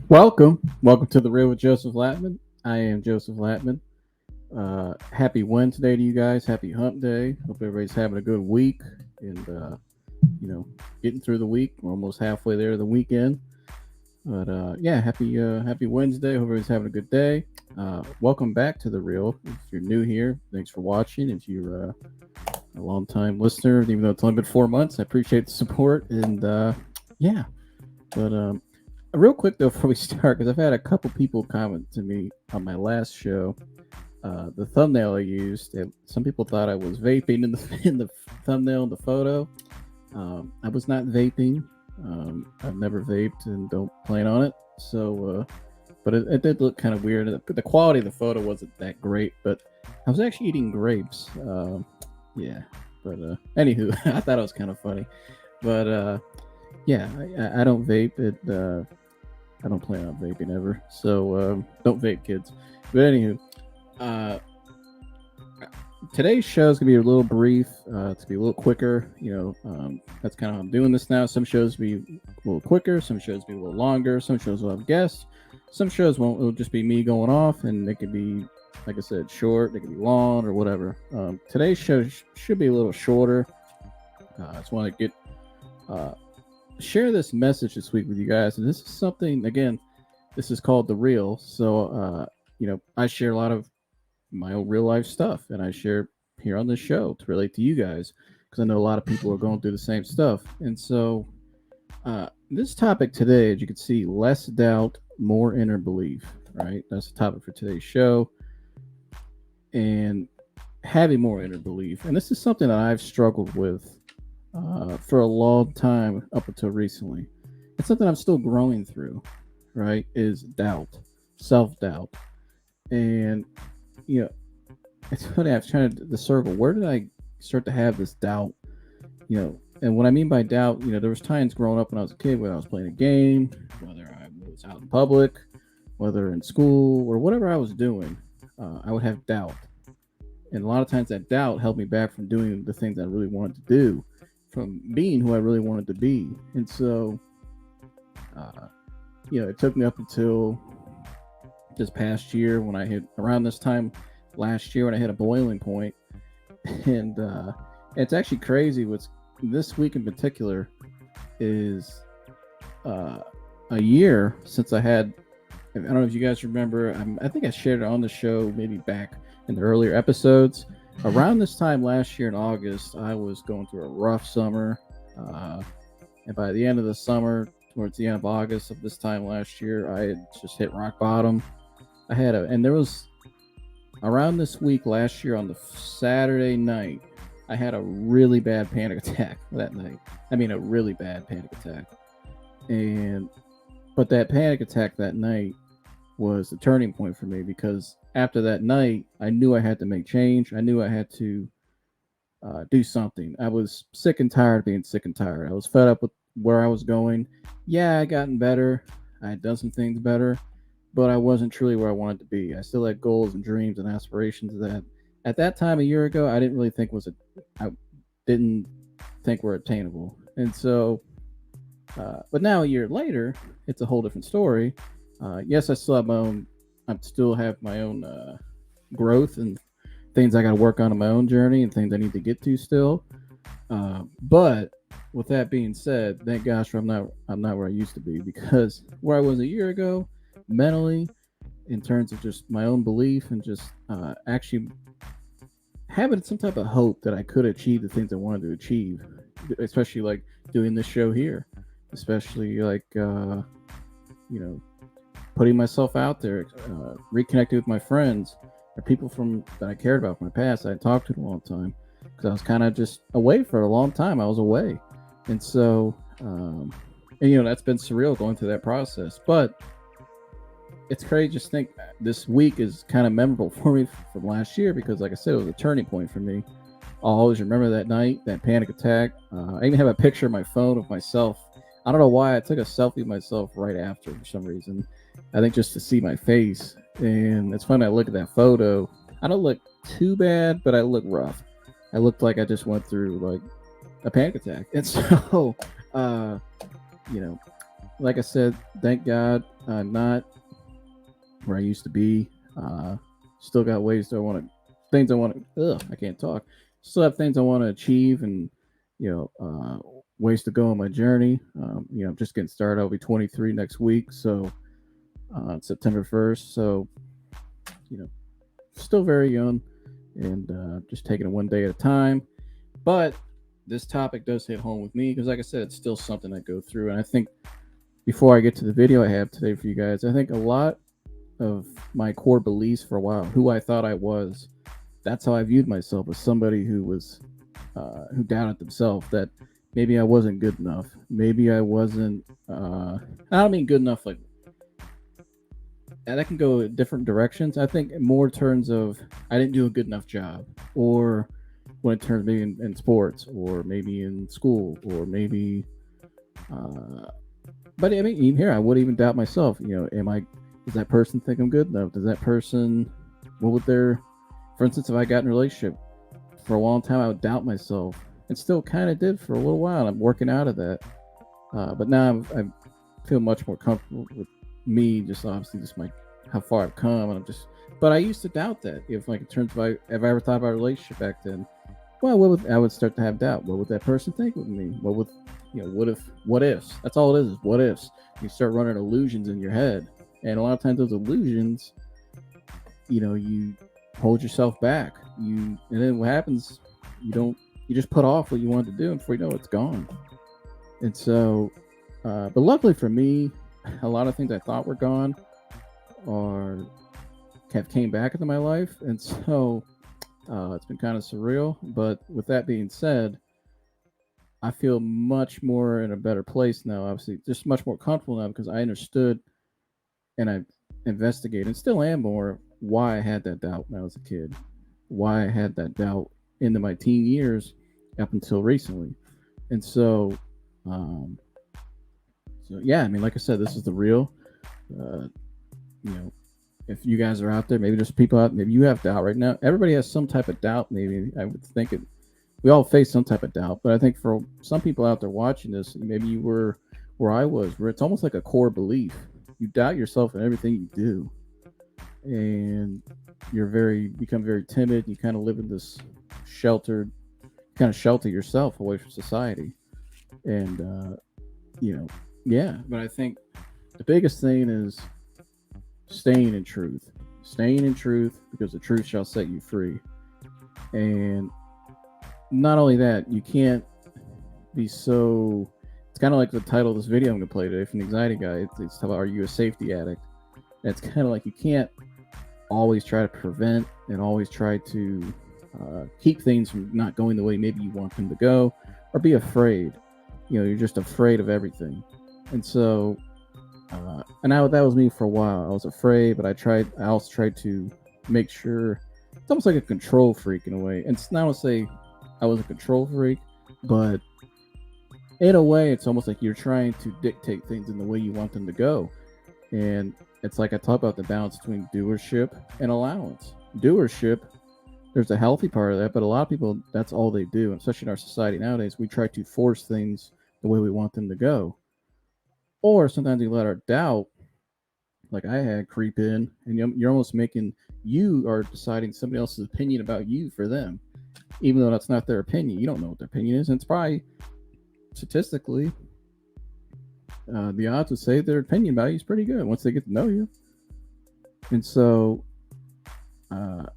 Welcome to the Real with Joseph Latman. I am Joseph Latman. Happy Wednesday to you guys. Happy Hump Day. Hope everybody's having a good week and you know getting through the week. We're almost halfway there to the weekend. But yeah, happy Wednesday. Hope everybody's having a good day. Welcome back to the Real. If you're new here, thanks for watching. If you're a long time listener, even though it's only been 4 months, I appreciate the support. And yeah, but real quick though, before we start, because I've had a couple people comment to me on my last show, the thumbnail I used. Some people thought I was vaping in the in the thumbnail and the photo. I was not vaping. I've never vaped and don't plan on it. So, but it did look kind of weird. The quality of the photo wasn't that great, but I was actually eating grapes. Yeah, but anywho, I thought it was kind of funny. But yeah, I don't vape. I don't plan on vaping ever. So don't vape, kids. But anywho, uh, today's show is gonna be a little brief. It's gonna be a little quicker. That's kind of how I'm doing this now. Some shows will be a little quicker. Some shows will be a little longer. Some shows will have guests. Some shows won't. It'll just be me going off, and it could be, like I said, short. It could be long or whatever. Today's show should be a little shorter. I just want to get share this message this week with you guys, and this is something, again, this is called the real. So I share a lot of my own real life stuff, and I share here on this show to relate to you guys, because I know a lot of people are going through the same stuff. And so this topic today, as you can see, less doubt, more inner belief, right? That's the topic for today's show. And having more inner belief, and this is something that I've struggled with for a long time up until recently. It's something I'm still growing through, right? Is doubt, self doubt. And, you know, it's funny, I was trying to the circle. Where did I start to have this doubt? And what I mean by doubt, there was times growing up when I was a kid, when I was playing a game, whether I was out in public, whether in school, or whatever I was doing, I would have doubt. And a lot of times that doubt held me back from doing the things I really wanted to do, from being who I really wanted to be. And so, it took me up until this past year, when I hit around this time last year, when I hit a boiling point. And it's actually crazy. What's this week in particular is a year since I had. I don't know if you guys remember. I think I shared it on the show maybe back in the earlier episodes. Around this time last year in August, I was going through a rough summer. And by the end of the summer, towards the end of August of this time last year, I had just hit rock bottom. And there was, around this week last year on the Saturday night, I had a really bad panic attack that night. I mean, a really bad panic attack. But that panic attack that night was the turning point for me, because after that night, I knew I had to make change. I knew I had to do something. I was sick and tired of being sick and tired. I was fed up with where I was going. Yeah, I gotten better. I had done some things better, but I wasn't truly where I wanted to be. I still had goals and dreams and aspirations that at that time a year ago I didn't really think I didn't think were attainable. And so, but now a year later, it's a whole different story. Yes, I still have my own growth and things I got to work on in my own journey, and things I need to get to still. But with that being said, thank gosh I'm not where I used to be, because where I was a year ago, mentally, in terms of just my own belief and just actually having some type of hope that I could achieve the things I wanted to achieve, especially like doing this show here, especially like putting myself out there, reconnecting with my friends or people that I cared about from my past I had talked to in a long time, because I was kind of just away for a long time. I was away. And so, that's been surreal going through that process. But it's crazy just think this week is kind of memorable for me from last year, because, like I said, it was a turning point for me. I'll always remember that night, that panic attack. I even have a picture on my phone of myself. I don't know why I took a selfie of myself right after for some reason. I think just to see my face. And it's funny, I look at that photo. I don't look too bad, but I look rough. I looked like I just went through like a panic attack. And so, like I said, thank God not where I used to be. Still got ways that I want to, things I want to. Ugh, I can't talk. Still have things I want to achieve, and ways to go on my journey. I'm just getting started. I'll be 23 next week, so September 1st. So you know, still very young, and just taking it one day at a time. But this topic does hit home with me because, like I said, it's still something I go through, and I think before I get to the video I have today for you guys, I think a lot of my core beliefs for a while, who I thought I was, that's how I viewed myself, as somebody who doubted themselves, that maybe I wasn't good enough. Maybe I wasn't. I don't mean good enough like, and that can go different directions. I think more terms of I didn't do a good enough job, or when it turns maybe in sports, or maybe in school, or maybe. But I mean, even here, I would even doubt myself. Am I? Does that person think I'm good enough? Does that person? What would their? For instance, if I got in a relationship for a long time, I would doubt myself, and still kind of did for a little while. I'm working out of that, but now I feel much more comfortable with me. Just obviously, just how far I've come, and I'm just. But I used to doubt that. If like in terms of if I ever thought about a relationship back then, well, I would start to have doubt. What would that person think with me? What would what ifs? That's all it is what ifs. You start running illusions in your head, and a lot of times those illusions, you hold yourself back. And then what happens? You just put off what you wanted to do, and before you know it, it's gone. And so, but luckily for me, a lot of things I thought were gone have came back into my life, and so it's been kind of surreal. But with that being said, I feel much more in a better place now. Obviously, just much more comfortable now because I understood and I investigated, and still am more, why I had that doubt when I was a kid, why I had that doubt into my teen years up until recently. And so yeah, I mean, like I said, this is the real. Uh, you know, if you guys are out there, maybe there's people out, maybe you have doubt right now. Everybody has some type of doubt. Maybe I would think we all face some type of doubt, but I think for some people out there watching this, maybe you were where I was, where it's almost like a core belief. You doubt yourself in everything you do, and become very timid. You kind of live in this sheltered, kind of shelter yourself away from society, and yeah. But I think the biggest thing is staying in truth, because the truth shall set you free. And not only that, you can't be so. It's kind of like the title of this video I'm going to play today from the Anxiety Guy. It's about, are you a safety addict? And it's kind of like you can't always try to prevent and always try to keep things from not going the way maybe you want them to go, or be afraid. You're just afraid of everything. And so, that was me for a while. I was afraid, but I also tried to make sure. It's almost like a control freak in a way. And it's not to say I was a control freak, but in a way, it's almost like you're trying to dictate things in the way you want them to go. And it's like I talk about the balance between doership and allowance. Doership, there's a healthy part of that, but a lot of people, that's all they do. And especially in our society nowadays, we try to force things the way we want them to go. Or sometimes we let our doubt, like I had, creep in, and you're almost you are deciding somebody else's opinion about you for them, even though that's not their opinion. You don't know what their opinion is, and it's probably statistically, the odds would say their opinion about you is pretty good once they get to know you. And so, and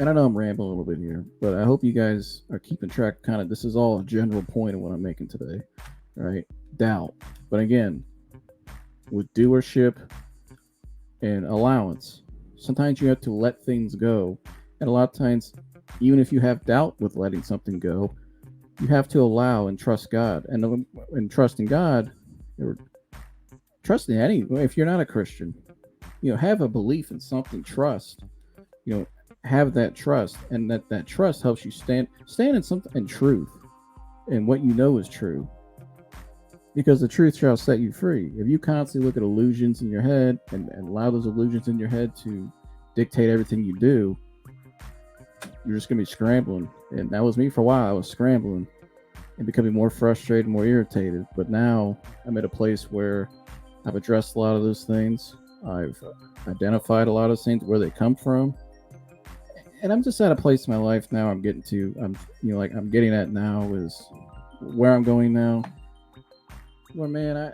I know I'm rambling a little bit here, but I hope you guys are keeping track. Kind of, this is all a general point of what I'm making today, right? Doubt, but again, with doership and allowance, sometimes you have to let things go, and a lot of times, even if you have doubt with letting something go, you have to allow and trust God. And trusting God, or trusting if you're not a Christian, have a belief in something, trust, have that trust, and that trust helps you stand in something, in truth, and what you know is true, because the truth shall set you free. If you constantly look at illusions in your head and allow those illusions in your head to dictate everything you do, you're just going to be scrambling. And that was me for a while. I was scrambling. and becoming more frustrated, more irritated. But now I'm at a place where I've addressed a lot of those things. I've identified a lot of those things, where they come from. And I'm just at a place in my life now. I'm getting to, like I'm getting at now is where I'm going now. Well, man,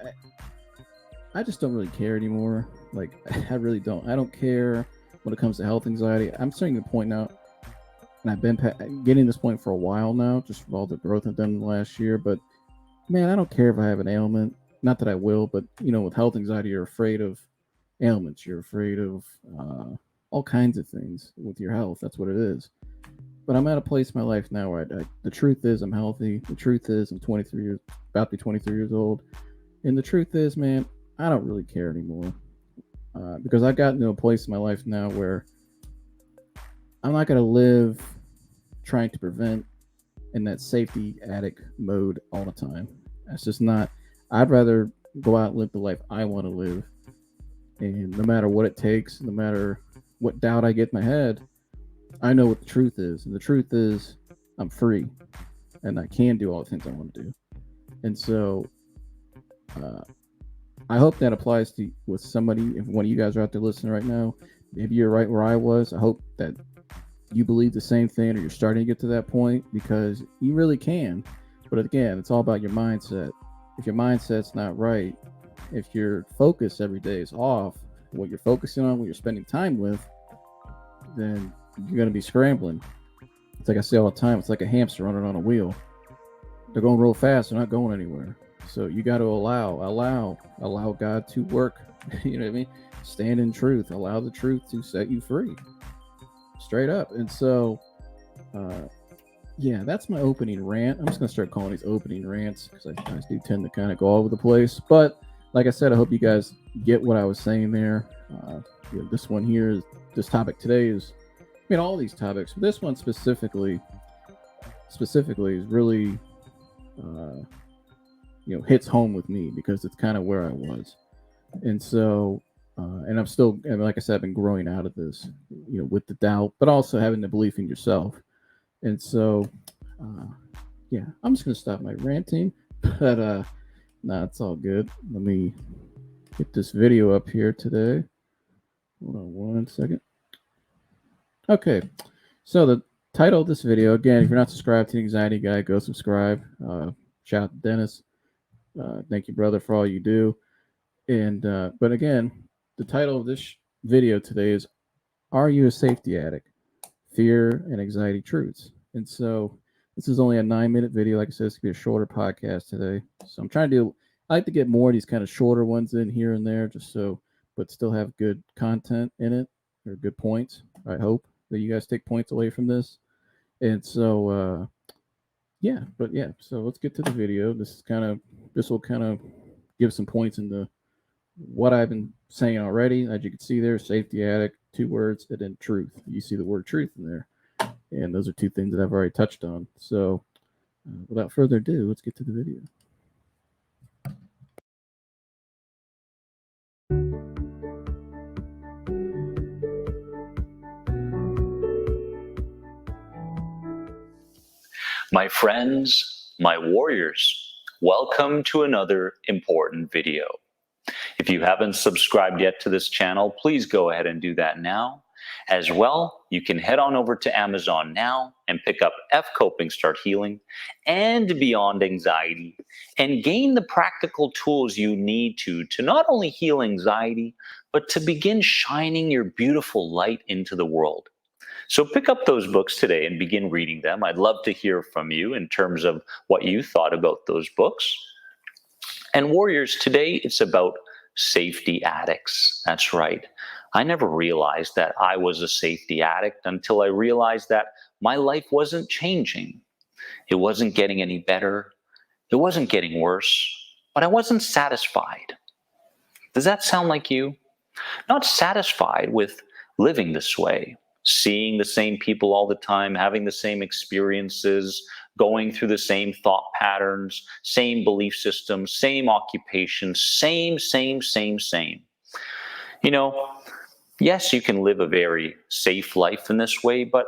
I just don't really care anymore. Like, I really don't. I don't care when it comes to health anxiety. I'm starting to point out, and I've been getting this point for a while now, just from all the growth I've done in the last year. But man, I don't care if I have an ailment. Not that I will, but with health anxiety, you're afraid of ailments. You're afraid of all kinds of things with your health. That's what it is. But I'm at a place in my life now where the truth is I'm healthy. The truth is I'm 23 years, about to be 23 years old. And the truth is, man, I don't really care anymore. Because I've gotten to a place in my life now where I'm not going to live trying to prevent in that safety addict mode all the time. That's just not. I'd rather go out and live the life I want to live. And no matter what it takes, no matter what doubt I get in my head, I know what the truth is. And the truth is I'm free and I can do all the things I want to do. And so I hope that applies to with somebody. If one of you guys are out there listening right now, maybe you're right where I was. I hope that you believe the same thing, or you're starting to get to that point, because you really can. But again, it's all about your mindset. If your mindset's not right, if your focus every day is off, what you're focusing on, what you're spending time with, then you're going to be scrambling. It's like I say all the time, it's like a hamster running on a wheel. They're going real fast, they're not going anywhere. So you got to allow God to work. You know what I mean? Stand in truth. Allow the truth to set you free. Straight up. And so, yeah, that's my opening rant. I'm just going to start calling these opening rants because I do tend to kind of go all over the place. But like I said, I hope you guys get what I was saying there. This one here, this topic today is, all these topics, but this one specifically is really, hits home with me because it's kind of where I was. And so, and I'm still, like I said, I've been growing out of this, with the doubt, but also having the belief in yourself. And so, yeah, I'm just going to stop my ranting, but nah, it's all good. Let me get this video up here today. Hold on one second. Okay, so the title of this video, again, if you're not subscribed to the Anxiety Guy, go subscribe. Shout out to Dennis. Thank you, brother, for all you do. And but again, the title of this video today is "Are You a Safety Addict? Fear and Anxiety Truths." And so this is only a 9-minute video. Like I said, it's gonna be a shorter podcast today. So I'm trying to do. I like to get more of these kind of shorter ones in here and there, just so, but still have good content in it or good points. I hope that you guys take points away from this. And so, yeah, but yeah. So let's get to the video. This will kind of give some points into what I've been saying already. As you can see there, safety addict, 2 words, and then truth. You see the word truth in there. And those are 2 things that I've already touched on. So without further ado, let's get to the video. My friends, my warriors, welcome to another important video. If you haven't subscribed yet to this channel, please go ahead and do that now. As well, you can head on over to Amazon now and pick up F-Coping Start Healing and Beyond Anxiety and gain the practical tools you need to not only heal anxiety, but to begin shining your beautiful light into the world. So pick up those books today and begin reading them. I'd love to hear from you in terms of what you thought about those books. And warriors, today it's about safety addicts. That's right. I never realized that I was a safety addict until I realized that my life wasn't changing. It wasn't getting any better. It wasn't getting worse, but I wasn't satisfied. Does that sound like you? Not satisfied with living this way, seeing the same people all the time, having the same experiences, going through the same thought patterns, same belief systems, same occupations, same. Yes, you can live a very safe life in this way, but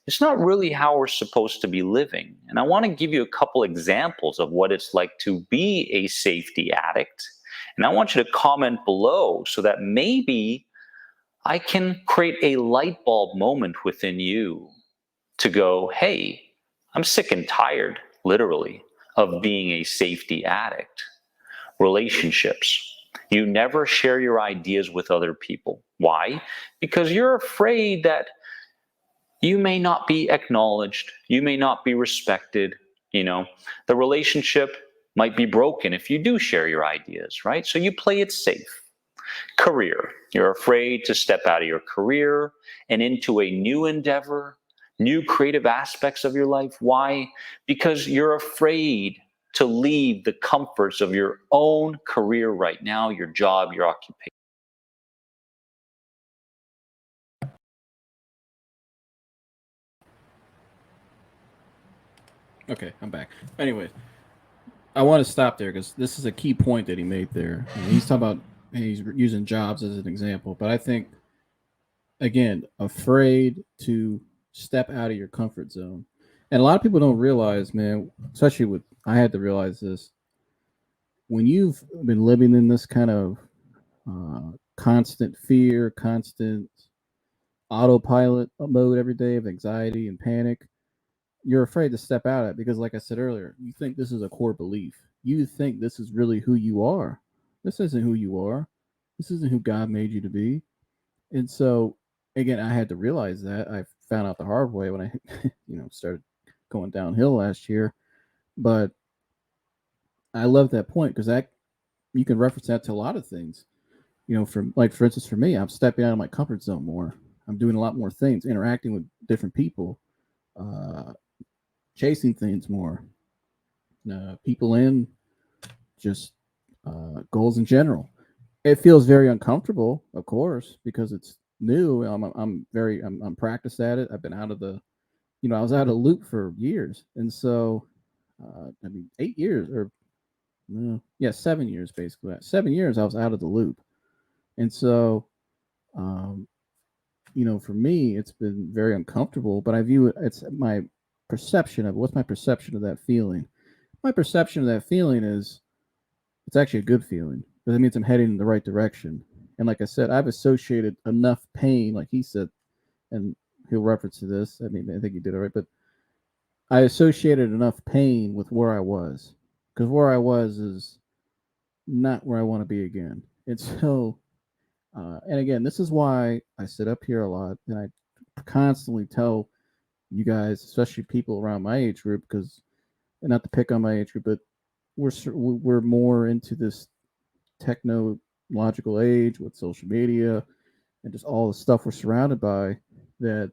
it's not really how we're supposed to be living. And I want to give you a couple examples of what it's like to be a safety addict And I want you to comment below so that maybe I can create a light bulb moment within you to go, hey, I'm sick and tired, literally, of being a safety addict. Relationships. You never share your ideas with other people. Why? Because you're afraid that you may not be acknowledged, you may not be respected, you know. The relationship might be broken if you do share your ideas, right? So you play it safe. Career. You're afraid to step out of your career and into a new endeavor, new creative aspects of your life. Why? Because you're afraid to leave the comforts of your own career right now, your job, your occupation. Okay, I'm back. Anyways, I want to stop there because this is a key point that he made there. I mean, he's talking about he's using jobs as an example, but I think again, afraid to step out of your comfort zone. And a lot of people don't realize, man, especially with I had to realize this when you've been living in this kind of constant fear, constant autopilot mode every day of anxiety and panic, you're afraid to step out of it because, like I said earlier, you think this is a core belief. You think this is really who you are. This isn't who you are. This isn't who God made you to be. And so, again, I had to realize that. I found out the hard way when I, started going downhill last year. But I love that point because that you can reference that to a lot of things. From like for instance, for me, I'm stepping out of my comfort zone more. I'm doing a lot more things, interacting with different people, uh, chasing things more, people in just goals in general. It feels very uncomfortable, of course, because it's new. I'm practiced at it. I've been out of the, I was out of the loop for years, and so, 8 years or yeah, 7 years basically. 7 years I was out of the loop, and so, um, for me, it's been very uncomfortable. But I view it. It's my perception of what's my perception of that feeling. My perception of that feeling is it's actually a good feeling because it means I'm heading in the right direction. And like I said, I've associated enough pain, like he said, and he'll reference to this. I mean, I think he did it right, but I associated enough pain with where I was because where I was is not where I want to be again. And so, and again, this is why I sit up here a lot and I constantly tell you guys, especially people around my age group, because and not to pick on my age group, but we're more into this technological age with social media and just all the stuff we're surrounded by that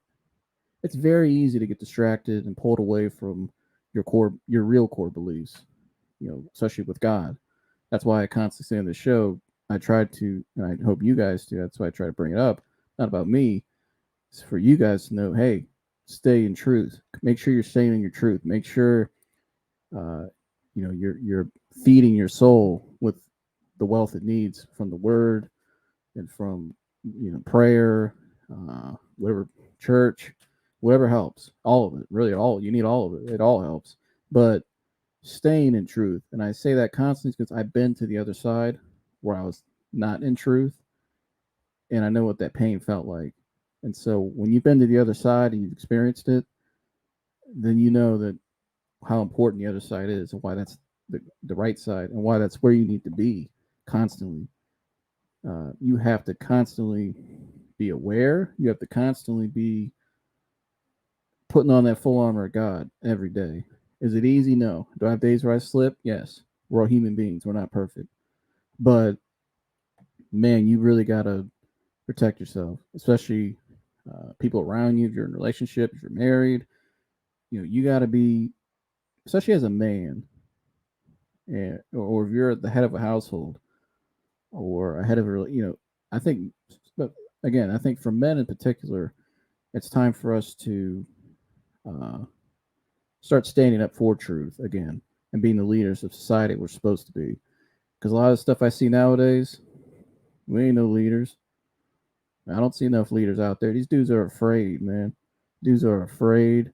it's very easy to get distracted and pulled away from your real core beliefs, especially with God. That's why I constantly say on the show, I tried to, and I hope you guys do. That's why I try to bring it up. Not about me. It's for you guys to know, hey, stay in truth. Make sure you're staying in your truth. Make sure uh, you're feeding your soul with the wealth it needs from the word and from prayer, whatever, church, whatever helps. All of it, really, all you need, all of it. It all helps, but staying in truth. And I say that constantly because I've been to the other side where I was not in truth, and I know what that pain felt like. And so when you've been to the other side and you've experienced it, then you know that how important the other side is and why that's the right side and why that's where you need to be constantly. You have to constantly be aware. You have to constantly be putting on that full armor of God every day. Is it easy? No. Do I have days where I slip? Yes. We're all human beings. We're not perfect. But man, you really got to protect yourself, especially people around you. If you're in a relationship, if you're married, you got to be, especially as a man, or if you're at the head of a household or a head of a, I think, but again, I think for men in particular, it's time for us to uh, start standing up for truth again and being the leaders of society we're supposed to be. Because a lot of the stuff I see nowadays, we ain't no leaders. I don't see enough leaders out there. These dudes are afraid, man. Dudes are afraid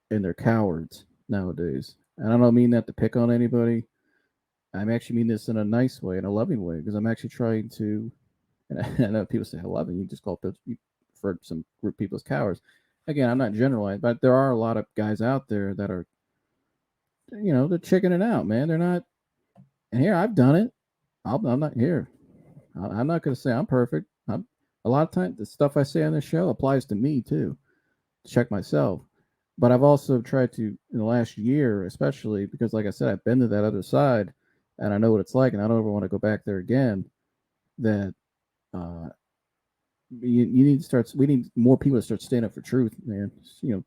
and they're cowards nowadays. And I don't mean that to pick on anybody. I'm actually mean this in a nice way, in a loving way, because I'm actually trying to. And I know people say, "I love it." You just call those for some group people as cowards. Again, I'm not generalizing, but there are a lot of guys out there that are, they're chickening out, man. They're not. And here, I've done it. I'm not here. I'm not going to say I'm perfect. A lot of times, the stuff I say on this show applies to me too. Check myself. But I've also tried to, in the last year, especially because, like I said, I've been to that other side, and I know what it's like, and I don't ever want to go back there again. That uh, you need to start. We need more people to start standing up for truth, man.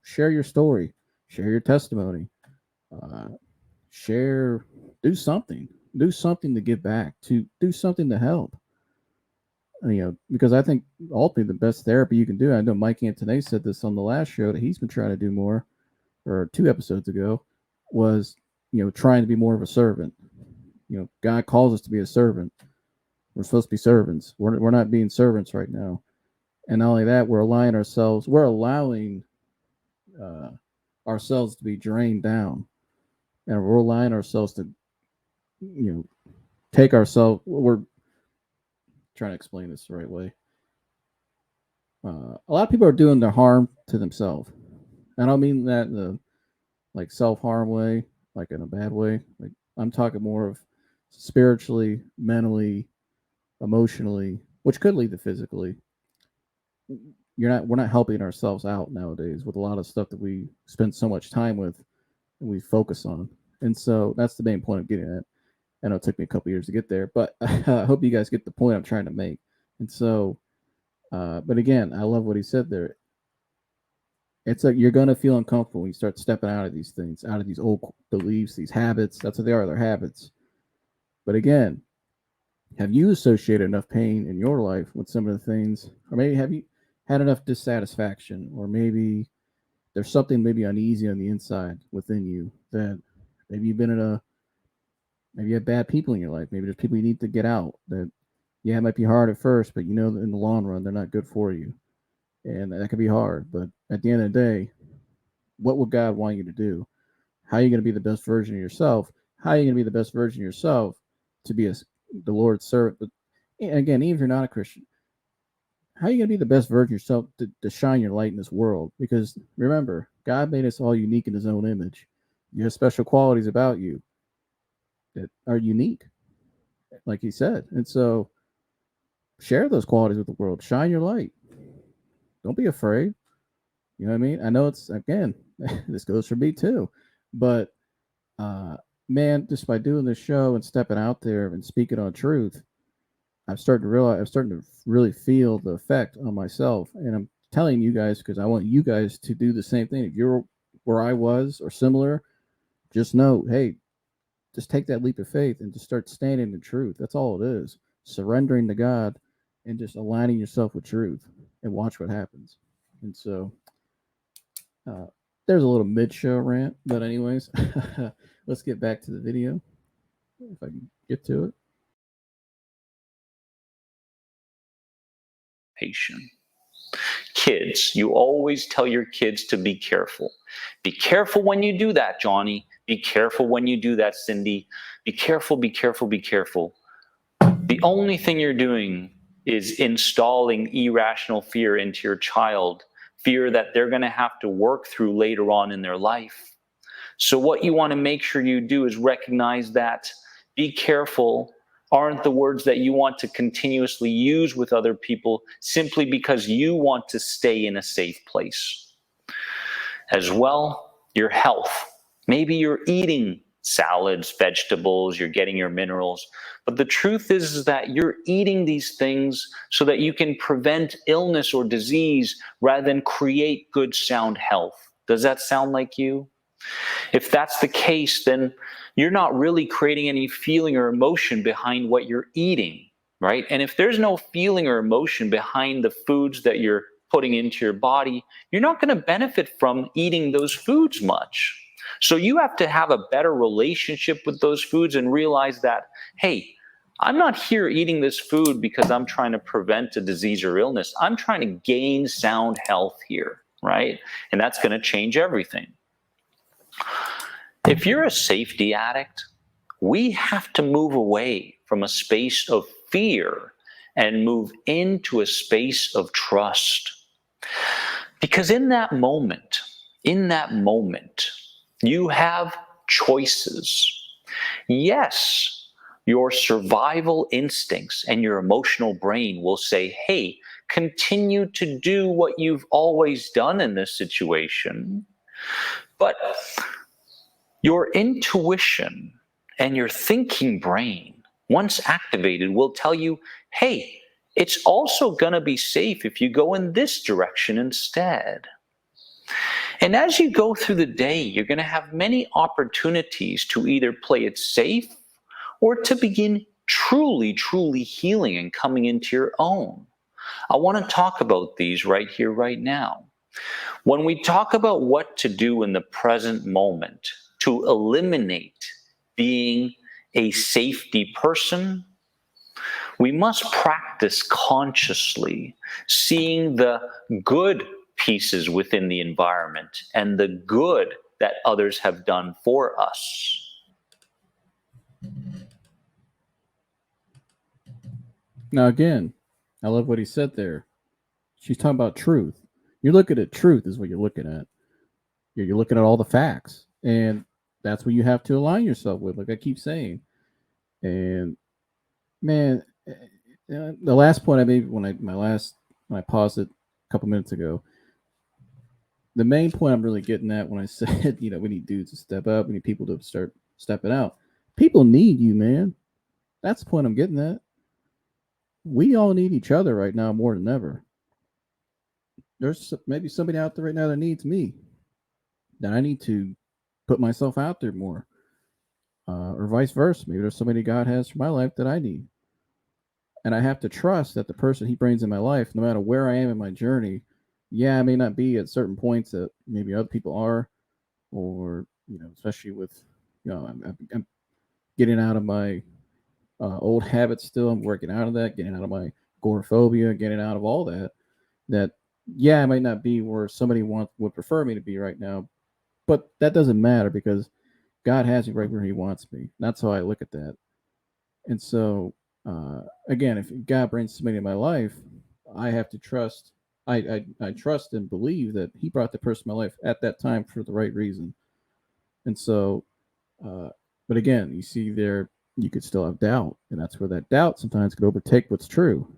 Share your story, share your testimony, uh, share, do something to give back, to do something to help. Because I think ultimately the best therapy you can do. I know Mike Antonet said this on the last show that he's been trying to do more, or 2 episodes ago, was trying to be more of a servant. God calls us to be a servant. We're supposed to be servants. We're not being servants right now. And not only that, we're allowing uh, ourselves to be drained down, and we're allowing ourselves to, take ourselves. We're trying to explain this the right way. A lot of people are doing their harm to themselves. I don't mean that in the like self harm way, like in a bad way. Like I'm talking more of spiritually, mentally, emotionally, which could lead to physically. We're not helping ourselves out nowadays with a lot of stuff that we spend so much time with and we focus on. And so that's the main point I'm getting at. I know it took me a couple years to get there, but I hope you guys get the point I'm trying to make. And so, but again, I love what he said there. It's like you're gonna feel uncomfortable when you start stepping out of these things, out of these old beliefs, these habits. That's what they are. They're habits. But again, have you associated enough pain in your life with some of the things, or maybe have you had enough dissatisfaction, or maybe there's something maybe uneasy on the inside within you that maybe you've been in a, maybe you have bad people in your life. Maybe there's people you need to get out that, yeah, it might be hard at first, but in the long run, they're not good for you. And that could be hard. But at the end of the day, what would God want you to do? How are you going to be the best version of yourself? How are you going to be the best version of yourself to be the Lord's servant? But again, even if you're not a Christian, how are you going to be the best version of yourself to shine your light in this world? Because remember, God made us all unique in his own image. You have special qualities about you that are unique, like he said. And so share those qualities with the world. Shine your light. Don't be afraid. You know what I mean? I know it's, again, this goes for me too. But man, just by doing this show and stepping out there and speaking on truth, I'm starting to really feel the effect on myself. And I'm telling you guys because I want you guys to do the same thing. If you're where I was or similar, just know, hey, just take that leap of faith and just start standing in truth. That's all it is. Surrendering to God and just aligning yourself with truth and watch what happens. And so uh, there's a little mid-show rant, but anyways, let's get back to the video if I can get to it. Patient. Kids, you always tell your kids to be careful. Be careful when you do that, Johnny. Be careful when you do that, Cindy. Be careful, be careful, be careful. The only thing you're doing is installing irrational fear into your child, fear that they're going to have to work through later on in their life. So what you want to make sure you do is recognize that be careful aren't the words that you want to continuously use with other people simply because you want to stay in a safe place. As well, your health. Maybe you're eating salads, vegetables, you're getting your minerals, but the truth is that you're eating these things so that you can prevent illness or disease rather than create good, sound health. Does that sound like you? If that's the case, then you're not really creating any feeling or emotion behind what you're eating, right? And if there's no feeling or emotion behind the foods that you're putting into your body, you're not going to benefit from eating those foods much. So you have to have a better relationship with those foods and realize that, hey, I'm not here eating this food because I'm trying to prevent a disease or illness. I'm trying to gain sound health here, right? And that's going to change everything. If you're a safety addict, We have to move away from a space of fear and move into a space of trust. Because in that moment, you have choices. Yes, your survival instincts and your emotional brain will say, hey, continue to do what you've always done in this situation. But your intuition and your thinking brain, once activated, will tell you, hey, it's also going to be safe if you go in this direction instead. And as you go through the day, you're going to have many opportunities to either play it safe or to begin truly healing and coming into your own. I want to talk about these right here, right now. When we talk about what to do in the present moment to eliminate being a safety person, we must practice consciously seeing the good pieces within the environment and the good that others have done for us. Now, again, I love what he said there. She's talking about truth. You're looking at truth, is what you're looking at. You're looking at all the facts, and that's what you have to align yourself with. Like I keep saying, and man, the last point I made when I paused it a couple minutes ago, the main point I'm really getting at when I said, we need dudes to step up, we need people to start stepping out. People need you, man. That's the point I'm getting at. We all need each other right now more than ever. There's maybe somebody out there right now that needs me. That I need to put myself out there more, or vice versa. Maybe there's somebody God has for my life that I need, and I have to trust that the person He brings in my life, no matter where I am in my journey, I may not be at certain points that maybe other people are, or especially with, I'm getting out of my old habits. Still, I'm working out of that, getting out of my agoraphobia, getting out of all that. That I might not be where somebody would prefer me to be right now, but that doesn't matter because God has me right where He wants me. That's how I look at that. And so, again, if God brings somebody in my life, I have to trust. I trust and believe that He brought the person in my life at that time for the right reason. And so, but again, you see there, you could still have doubt, and that's where that doubt sometimes could overtake what's true.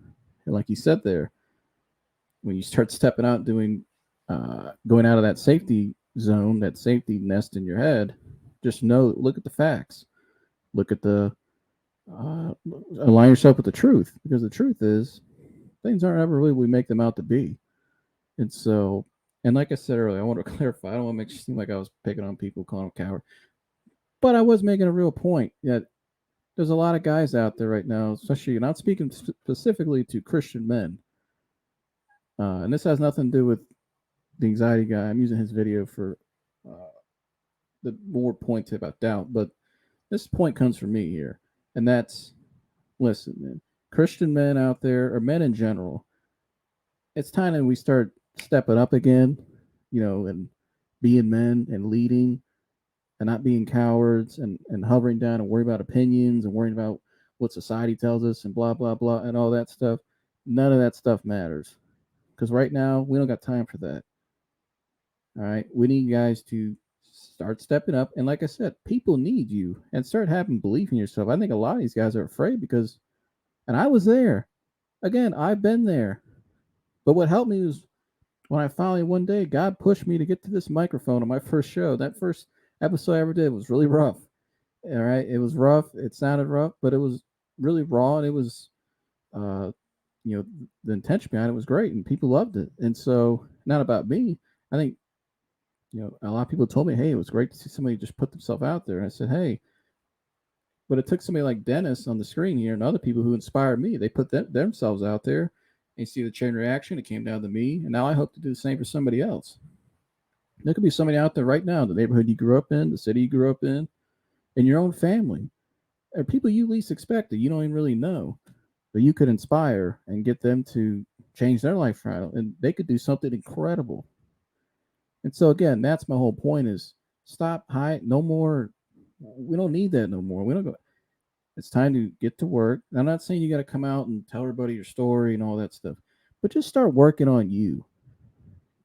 And like you said there, when you start stepping out, going out of that safety zone, that safety nest in your head, just look at the facts, look at align yourself with the truth, because the truth is things aren't ever really what we make them out to be. And so, and like I said earlier, I want to clarify. I don't want to make it seem like I was picking on people, calling them coward, but I was making a real point that there's a lot of guys out there right now, especially not speaking specifically to Christian men. And this has nothing to do with the anxiety guy. I'm using his video for the more point about doubt, but this point comes from me here, and that's, listen, man, Christian men out there, or men in general, it's time that we start stepping up again, and being men and leading, and not being cowards and hovering down and worrying about opinions and worrying about what society tells us and blah blah blah and all that stuff. None of that stuff matters, because right now we don't got time for that. All right, we need guys to start stepping up, and like I said, people need you, and start having belief in yourself. I think a lot of these guys are afraid because, and I was there. Again, I've been there. But what helped me was when I finally one day God pushed me to get to this microphone on my first show. That first episode I ever did was really rough. All right, it was rough. It sounded rough, but it was really raw, and it was, uh, the intention behind it was great, and people loved it. And so, not about me. I think, a lot of people told me, "Hey, it was great to see somebody just put themselves out there." And I said, "Hey," but it took somebody like Dennis on the screen here and other people who inspired me. They put themselves out there, and you see the chain reaction. It came down to me, and now I hope to do the same for somebody else. There could be somebody out there right now, the neighborhood you grew up in, the city you grew up in your own family, or people you least expect that you don't even really know, but you could inspire and get them to change their life around, and they could do something incredible. And so again, that's my whole point: is stop hiding, no more We don't need that no more. We don't go. It's time to get to work. I'm not saying you got to come out and tell everybody your story and all that stuff, but just start working on you.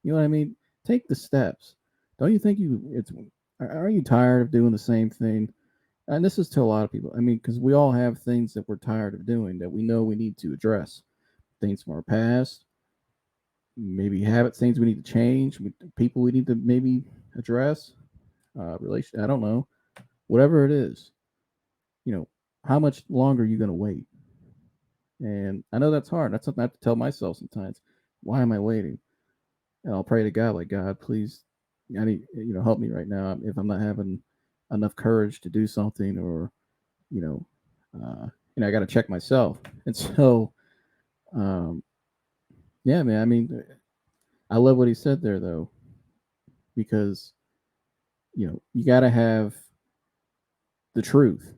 You know what I mean? Take the steps. Don't you think you? It's. Are you tired of doing the same thing? And this is to a lot of people. I mean, because we all have things that we're tired of doing that we know we need to address. Things from our past, maybe habits, things we need to change, people we need to maybe address, relation. I don't know, whatever it is. You know, how much longer are you going to wait? And I know that's hard. That's something I have to tell myself sometimes. Why am I waiting? And I'll pray to God, like, God, please, I need, help me right now if I'm not having enough courage to do something, or you know, I got to check myself. And so, um, yeah, man. I mean, I love what he said there, though, because you got to have the truth.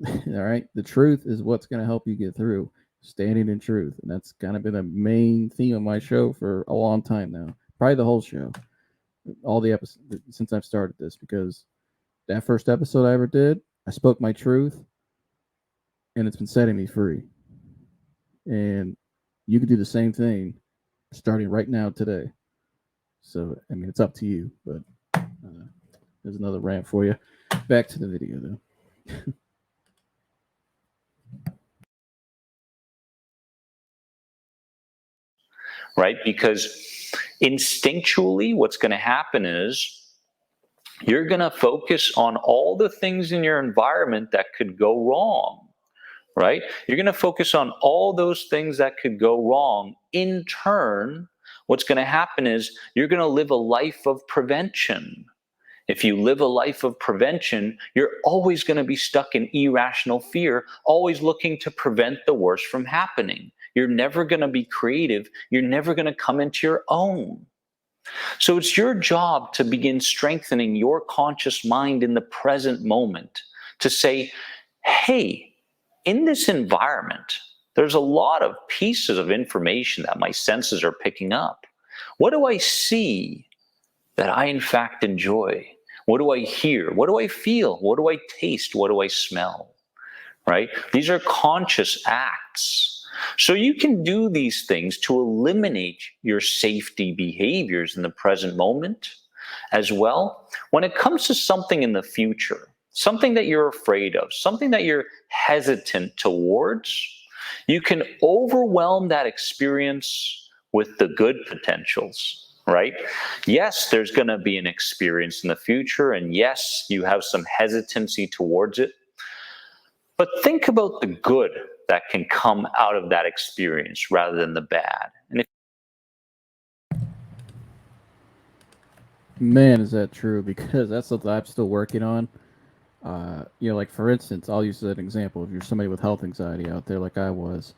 All right, the truth is what's going to help you get through. Standing in truth, and that's kind of been a main theme of my show for a long time now. Probably the whole show, all the episodes since I've started this, because that first episode I ever did, I spoke my truth, and it's been setting me free. And you can do the same thing starting right now today. So, I mean, it's up to you, but there's another rant for you. Back to the video, though. Right? Because instinctually, what's going to happen is you're going to focus on all the things in your environment that could go wrong, right? You're going to focus on all those things that could go wrong. In turn, what's going to happen is you're going to live a life of prevention. If you live a life of prevention, you're always going to be stuck in irrational fear, always looking to prevent the worst from happening. You're never going to be creative. You're never going to come into your own. So it's your job to begin strengthening your conscious mind in the present moment, to say, hey, in this environment, there's a lot of pieces of information that my senses are picking up. What do I see that I, in fact, enjoy? What do I hear? What do I feel? What do I taste? What do I smell? Right? These are conscious acts. So you can do these things to eliminate your safety behaviors in the present moment as well. When it comes to something in the future, something that you're afraid of, something that you're hesitant towards, you can overwhelm that experience with the good potentials. Right? Yes, there's going to be an experience in the future, and yes, you have some hesitancy towards it. But think about the good that can come out of that experience rather than the bad. And if Man, is that true? Because that's something I'm still working on. Like for instance, I'll use an example. If you're somebody with health anxiety out there, like I was,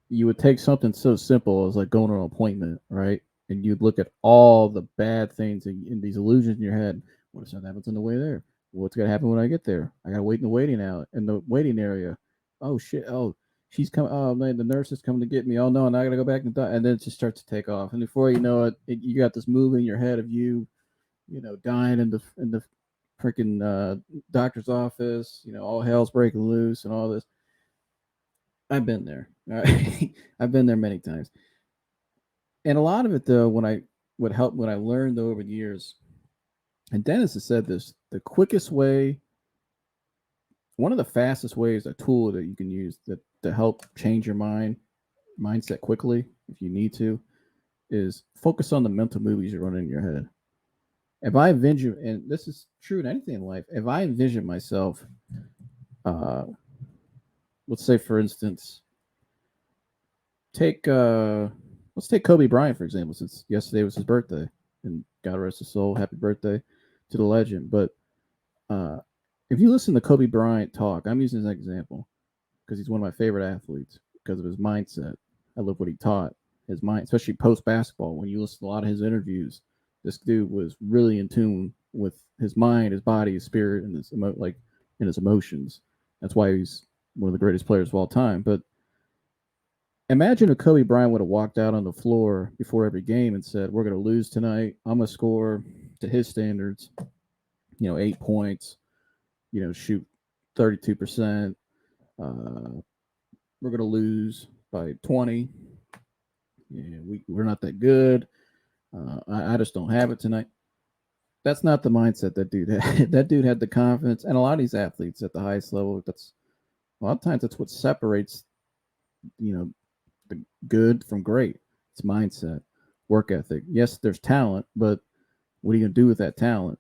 you would take something so simple as like going to an appointment, right? And you'd look at all the bad things in these illusions in your head. What if something happens on the way there? What's gonna happen when I get there? I gotta wait in the waiting area. Oh shit! Oh, she's coming. Oh man, the nurse is coming to get me. Oh no, and I gotta go back and then it just starts to take off. And before you know you got this movie in your head of you, dying in the freaking doctor's office. All hell's breaking loose and all this. I've been there. I've been there many times. And a lot of it, though, when I learned over the years, and Dennis has said this, the quickest way, one of the fastest ways, a tool that you can use to help change your mindset quickly, if you need to, is focus on the mental movies you're running in your head. If I envision, and this is true in anything in life, if I envision myself, uh, let's say, for instance, take let's take Kobe Bryant for example, since yesterday was his birthday, and God rest his soul, happy birthday to the legend. But uh, if you listen to Kobe Bryant talk, I'm using as an example because he's one of my favorite athletes because of his mindset. I love what he taught. His mind, especially post basketball, when you listen to a lot of his interviews, this dude was really in tune with his mind, his body, his spirit, and and his emotions. That's why he's one of the greatest players of all time. But imagine if Kobe Bryant would have walked out on the floor before every game and said, "We're going to lose tonight. I'm going to score to his standards, 8 points. shoot 32%. We're going to lose by 20. Yeah, we're not that good. I just don't have it tonight. That's not the mindset that dude had. That dude had the confidence, and a lot of these athletes at the highest level, that's a lot of times that's what separates, you know, the good from great. It's mindset, work ethic. Yes, there's talent, but what are you going to do with that talent?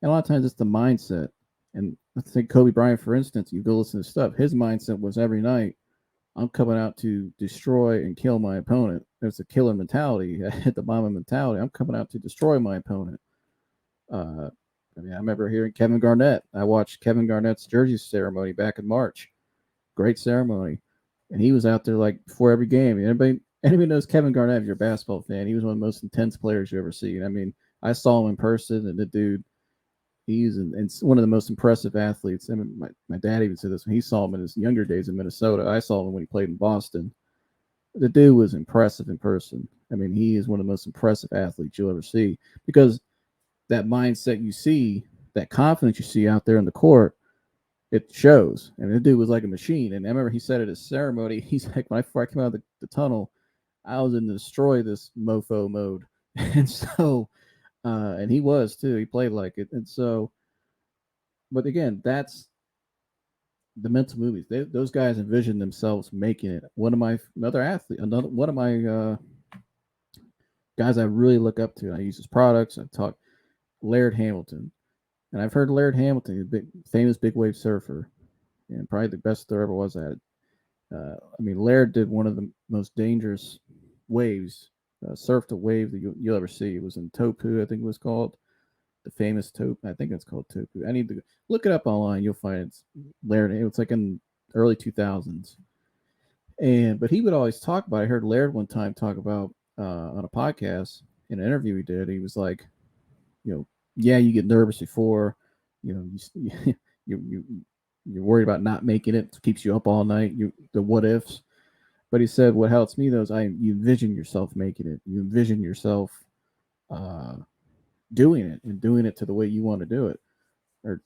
And a lot of times it's the mindset. And let's take Kobe Bryant, for instance. You go listen to stuff. His mindset was every night, I'm coming out to destroy and kill my opponent. It's a killer mentality, hit the mama mentality. I'm coming out to destroy my opponent. Uh, I remember hearing Kevin Garnett. I watched Kevin Garnett's jersey ceremony back in March. Great ceremony. And he was out there like before every game. Anybody knows Kevin Garnett, if you're a basketball fan, he was one of the most intense players you ever seen. I mean, I saw him in person, and the dude, he's one of the most impressive athletes. I mean, my dad even said this when he saw him in his younger days in Minnesota. I saw him when he played in Boston. The dude was impressive in person. I mean, he is one of the most impressive athletes you'll ever see because that mindset you see, that confidence you see out there in the court, it shows. And the dude was like a machine. And I remember he said at his ceremony, he's like, before I came out of the tunnel, I was in the destroy this mofo mode. And so, and he was too. He played like it. And so, but again, that's the mental movies. Those guys envision themselves making it. One of my another athlete, another one of my guys I really look up to. I use his products. I talk Laird Hamilton, and I've heard Laird Hamilton, a big famous big wave surfer, and probably the best there ever was at it. I mean, Laird did one of the most dangerous waves, surfed a wave that you'll ever see. It was in Topu, I think it was called. The famous Topu. I think it's called Topu. I need to look it up online. You'll find it's Laird. It was like in early 2000s. But he would always talk about. I heard Laird one time talk about on a podcast in an interview he did. He was like, yeah, you get nervous before, you you're worried about not making it. It keeps you up all night. The what ifs. But he said, what helps me though is you envision yourself making it. You envision yourself doing it and doing it to the way you want to do it, or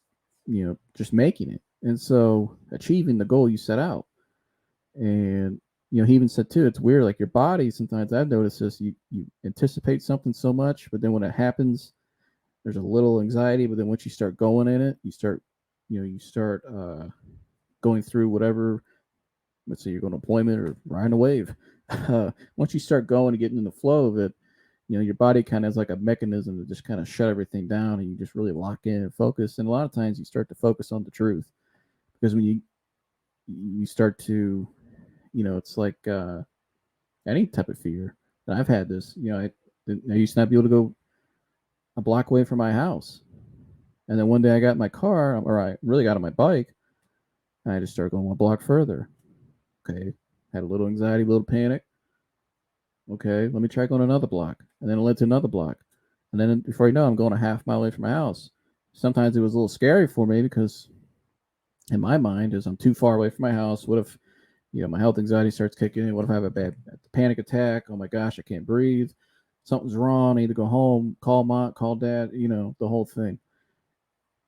just making it. And so achieving the goal you set out. And he even said too, it's weird. Like your body, sometimes I've noticed this. You anticipate something so much, but then when it happens, there's a little anxiety. But then once you start going in it, you start going through whatever. Let's say you're going to appointment or riding a wave. Once you start going and getting in the flow of it, your body kind of has like a mechanism to just kind of shut everything down, and you just really lock in and focus. And a lot of times you start to focus on the truth, because when you start to, it's like any type of fear. And I've had this. I used to not be able to go a block away from my house, and then one day I got in my car, or I really got on my bike, and I just started going one block further. Okay, had a little anxiety, a little panic. Okay, let me try going another block, and then it led to another block, and then before you know, I'm going a half mile away from my house. Sometimes it was a little scary for me because, in my mind, is I'm too far away from my house. What if, my health anxiety starts kicking in? What if I have a bad panic attack? Oh my gosh, I can't breathe. Something's wrong. I need to go home. Call mom, call dad. The whole thing.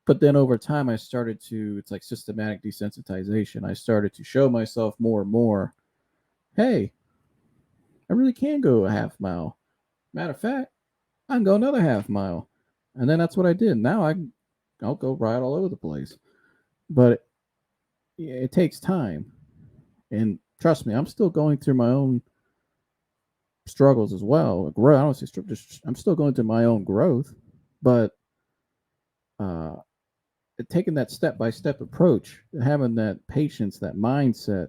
But then over time, I started to. It's like systematic desensitization. I started to show myself more and more. Hey, I really can go a half mile. Matter of fact, I can go another half mile. And then that's what I did. Now I'll go ride all over the place. But it takes time. And trust me, I'm still going through my own struggles as well. I don't say I'm still going through my own growth. But taking that step by step approach, having that patience, that mindset,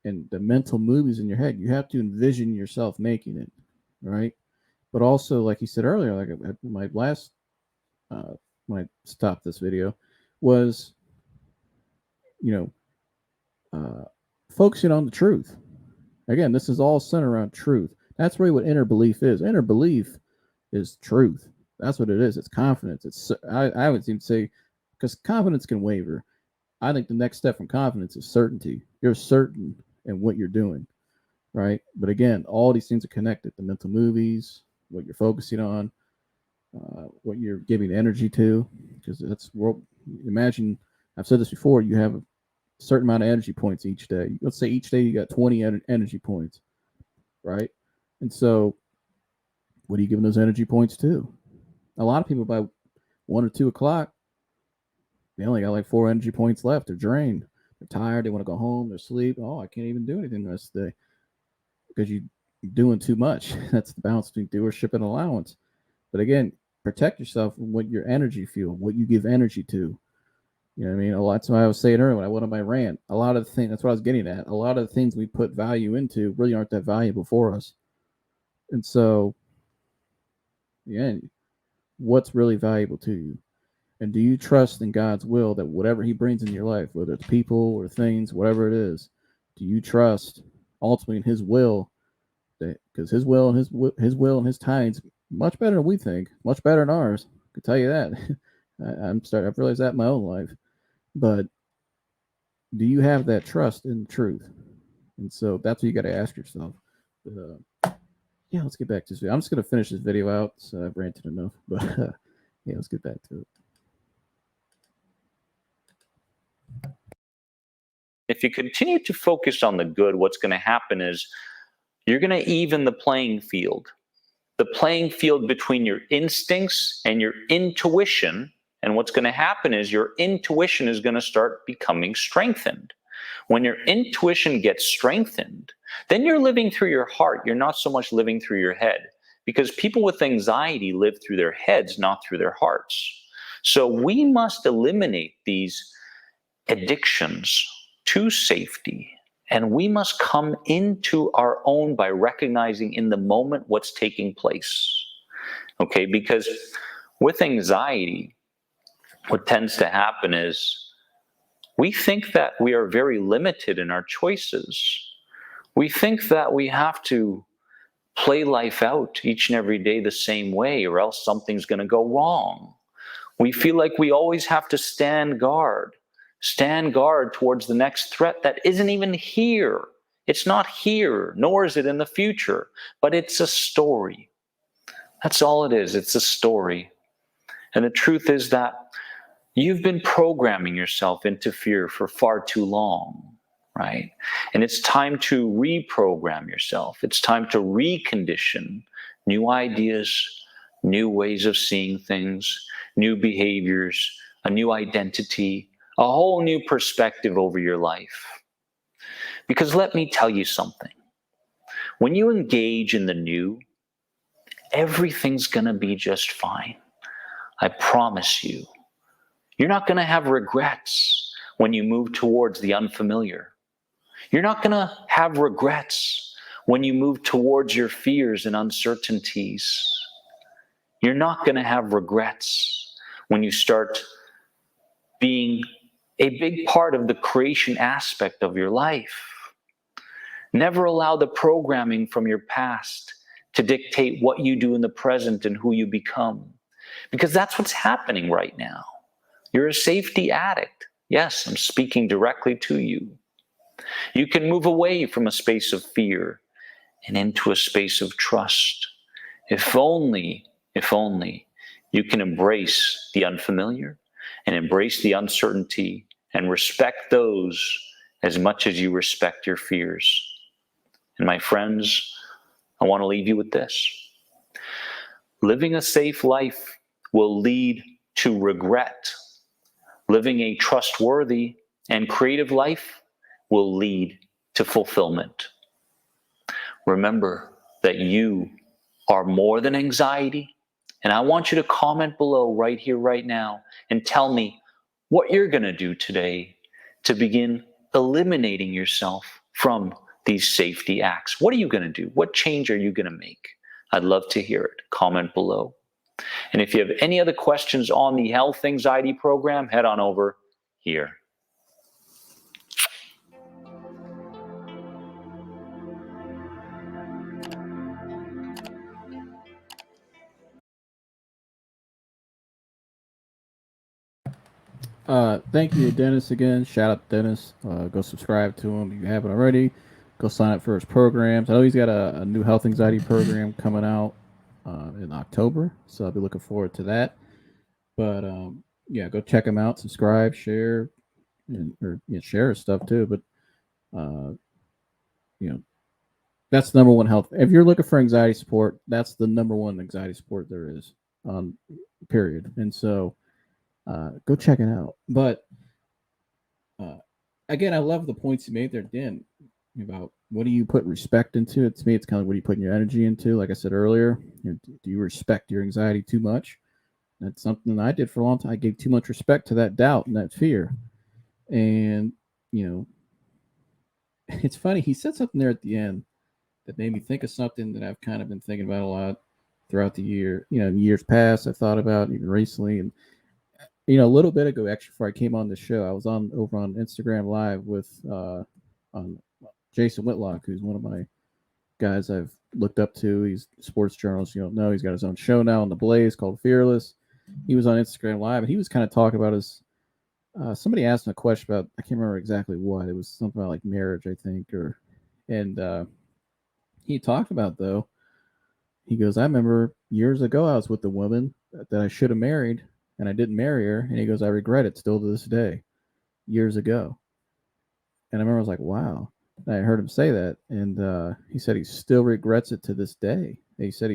and the mental movies in your head, you have to envision yourself making it, right? But also, like you said earlier, like my last when I stopped this video was, you know, focusing on the truth. Again, this is all centered around truth. That's really what inner belief is. Inner belief is truth. That's what it is. It's confidence. I would even say, because confidence can waver. I think the next step from confidence is certainty. You're certain in what you're doing, right? But again, all these things are connected. The mental movies, what you're focusing on, what you're giving energy to, because that's Imagine, I've said this before, you have a certain amount of energy points each day. Let's say each day you got 20 energy points, right? And so, what are you giving those energy points to? A lot of people by 1 or 2 o'clock, they only got like 4 energy points left. They're drained. They're tired. They want to go home. They're asleep. Oh, I can't even do anything the rest of the day because you're doing too much. That's the balance between doership and allowance. But again, protect yourself from what your energy fuel, what you give energy to. You know what I mean? A lot. That's why I was saying earlier when I went on my rant. A lot of the things. That's what I was getting at. A lot of the things we put value into really aren't that valuable for us. And so, yeah, what's really valuable to you? And do you trust in God's will that whatever He brings in your life, whether it's people or things, whatever it is, do you trust ultimately in His will? Because His will and His will and His timing's much better than we think, much better than ours. I can tell you that. I've realized that in my own life. But do you have that trust in truth? And so that's what you got to ask yourself. Yeah, let's get back to this video. I'm just going to finish this video out. So I've ranted enough. But yeah, let's get back to it. If you continue to focus on the good, what's going to happen is you're going to even the playing field. The playing field between your instincts and your intuition. And what's going to happen is your intuition is going to start becoming strengthened. When your intuition gets strengthened, then you're living through your heart. You're not so much living through your head, because people with anxiety live through their heads, not through their hearts. So we must eliminate these addictions to safety, and we must come into our own by recognizing in the moment what's taking place. Okay, because with anxiety, what tends to happen is we think that we are very limited in our choices. We think that we have to play life out each and every day the same way, or else something's going to go wrong. We feel like we always have to stand guard towards the next threat that isn't even here. It's not here, nor is it in the future, but it's a story. That's all it is. It's a story. And the truth is that you've been programming yourself into fear for far too long, right? And it's time to reprogram yourself. It's time to recondition new ideas, new ways of seeing things, new behaviors, a new identity, a whole new perspective over your life. Because let me tell you something. When you engage in the new, everything's going to be just fine. I promise you. You're not going to have regrets when you move towards the unfamiliar. You're not going to have regrets when you move towards your fears and uncertainties. You're not going to have regrets when you start being a big part of the creation aspect of your life. Never allow the programming from your past to dictate what you do in the present and who you become, because that's what's happening right now. You're a safety addict. Yes, I'm speaking directly to you. You can move away from a space of fear and into a space of trust. If only you can embrace the unfamiliar and embrace the uncertainty and respect those as much as you respect your fears. And my friends, I want to leave you with this. Living a safe life will lead to regret. Living a trustworthy and creative life will lead to fulfillment. Remember that you are more than anxiety, and I want you to comment below right here, right now, and tell me what you're going to do today to begin eliminating yourself from these safety acts. What are you going to do? What change are you going to make? I'd love to hear it. Comment below. And if you have any other questions on the health anxiety program, head on over here. Thank you, Dennis, again. Shout out to Dennis. Go subscribe to him if you haven't already. Go sign up for his programs. I know he's got a new health anxiety program coming out in October, so I'll be looking forward to that. But yeah, go check him out, subscribe, share, or share his stuff too. But uh, you know, that's the number one health. If you're looking for anxiety support, that's the number one anxiety support there is. Period. And so go check it out. But uh, again, I love the points you made there, Dan, about what do you put respect into it. To me, it's kind of what are you putting your energy into. Like I said earlier, do you respect your anxiety too much? That's something that I did for a long time. I gave too much respect to that doubt and that fear. And, you know, it's funny. He said something there at the end that made me think of something that I've kind of been thinking about a lot throughout the year. In years past, I've thought about even recently. And, a little bit ago, actually, before I came on the show, I was on over on Instagram Live with on Jason Whitlock, who's one of my guys I've looked up to. He's a sports journalist. You don't know. He's got his own show now on the Blaze called Fearless. He was on Instagram Live, and he was kind of talking about his. Somebody asked him a question about I can't remember exactly what it was, something about like marriage, I think, and he talked about though. He goes, I remember years ago I was with a woman that I should have married, and I didn't marry her, and he goes, I regret it still to this day, years ago. And I remember I was like, wow. And I heard him say that, and he said he still regrets it to this day. And he said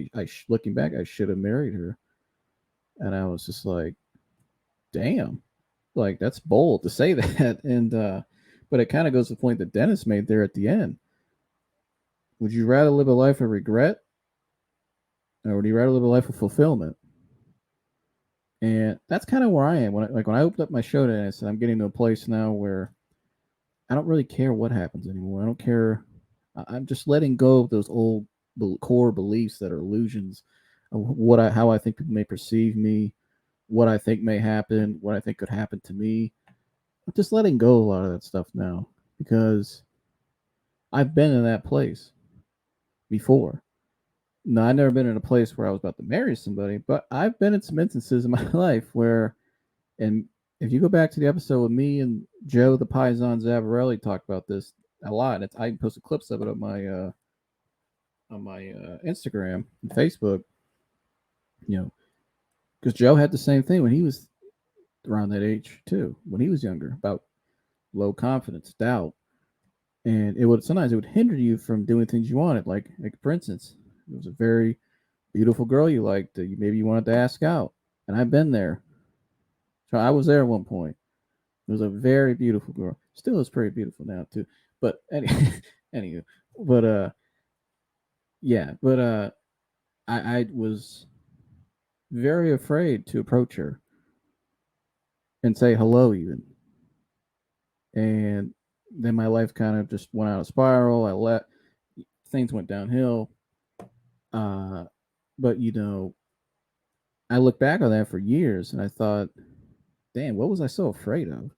looking back, I should have married her, and I was just like, damn, like that's bold to say that. And but it kind of goes to the point that Dennis made there at the end. Would you rather live a life of regret, or would you rather live a life of fulfillment? And that's kind of where I am. When I opened up my show today, I said I'm getting to a place now where I don't really care what happens anymore. I don't care. I'm just letting go of those old core beliefs that are illusions of how I think people may perceive me, what I think may happen, what I think could happen to me. I'm just letting go of a lot of that stuff now because I've been in that place before. No, I've never been in a place where I was about to marry somebody, but I've been in some instances in my life where, and if you go back to the episode with me and Joe the Paisan Zavarelli talked about this a lot. And I posted clips of it on my Instagram and Facebook. You know, because Joe had the same thing when he was around that age too, when he was younger, about low confidence, doubt, and it would hinder you from doing things you wanted. Like for instance, it was a very beautiful girl you liked that maybe you wanted to ask out, and I've been there. So I was there at one point. It was a very beautiful girl. Still is pretty beautiful now too. But anywho, but yeah, but I was very afraid to approach her and say hello even. And then my life kind of just went out of spiral. I let things went downhill. Uh, but I look back on that for years and I thought, damn, what was I so afraid of?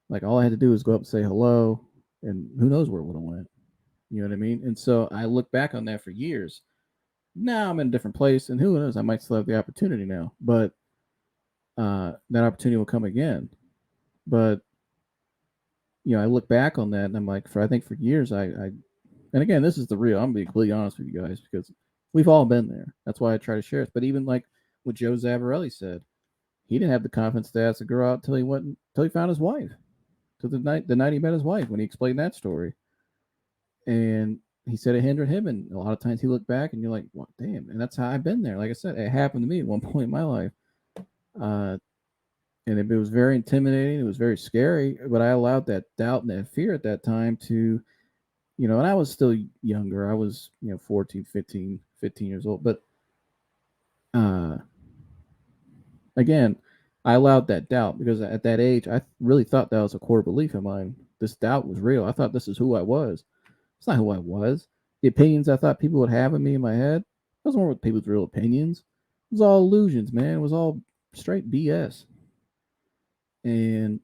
Like all I had to do was go up and say hello, and who knows where it would have went. You know what I mean? And so I look back on that for years. Now I'm in a different place, and who knows? I might still have the opportunity now, but that opportunity will come again. But I look back on that, and I'm like, I think for years, and again, this is the real. I'm gonna be completely honest with you guys because we've all been there. That's why I try to share it. But even like what Joe Zavarelli said, he didn't have the confidence to ask a girl out until he found his wife. To the night he met his wife when he explained that story, and he said it hindered him. And a lot of times he looked back, and you're like, "What? Damn!" And that's how I've been there. Like I said, it happened to me at one point in my life, uh, and it was very intimidating. It was very scary, but I allowed that doubt and that fear at that time to and I was still younger. I was, 14, 15 years old. But uh, again, I allowed that doubt because at that age, I really thought that was a core belief of mine. This doubt was real. I thought this is who I was. It's not who I was. The opinions I thought people would have of me in my head, those weren't people's real opinions. It was all illusions, man. It was all straight BS. And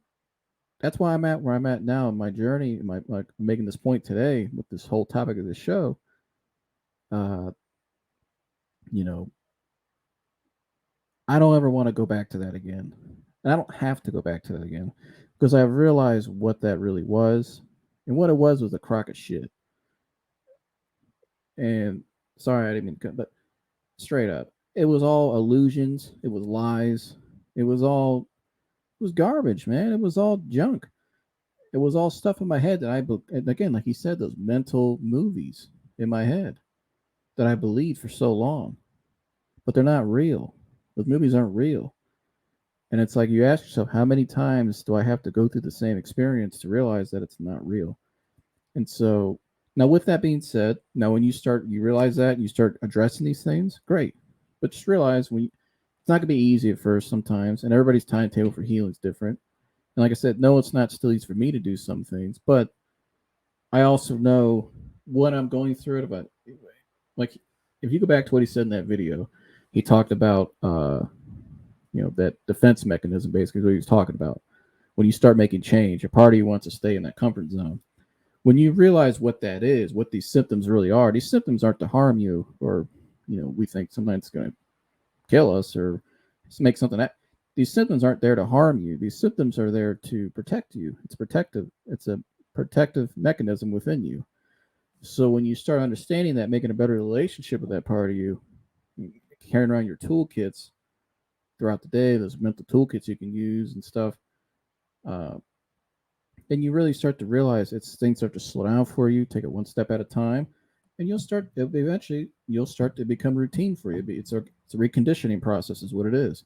that's why I'm at where I'm at now in my journey. Like making this point today with this whole topic of this show. Uh, you know, I don't ever want to go back to that again. And I don't have to go back to that again because I've realized what that really was. And what it was a crock of shit. And sorry, I didn't mean to cut, but straight up, it was all illusions. It was lies. It was garbage, man. It was all junk. It was all stuff in my head that and again, like he said, those mental movies in my head that I believed for so long, but they're not real. Those movies aren't real. And it's like you ask yourself, how many times do I have to go through the same experience to realize that it's not real? And so now, with that being said, now when you realize that and you start addressing these things, great. But just realize it's not going to be easy at first sometimes, and everybody's timetable for healing is different. And like I said, no, it's not still easy for me to do some things, but I also know what I'm going through it about. Like, if you go back to what he said in that video, he talked about, that defense mechanism, basically, what he was talking about. When you start making change, your party wants to stay in that comfort zone. When you realize what that is, what these symptoms really are, these symptoms aren't to harm you, or we think sometimes it's going to kill us or make something. These symptoms aren't there to harm you. These symptoms are there to protect you. It's protective. It's a protective mechanism within you. So when you start understanding that, making a better relationship with that part of you, carrying around your toolkits throughout the day, those mental toolkits you can use and stuff, then you really start to realize things start to slow down for you. Take it one step at a time, and eventually you'll start to become routine for you. It's a reconditioning process, is what it is.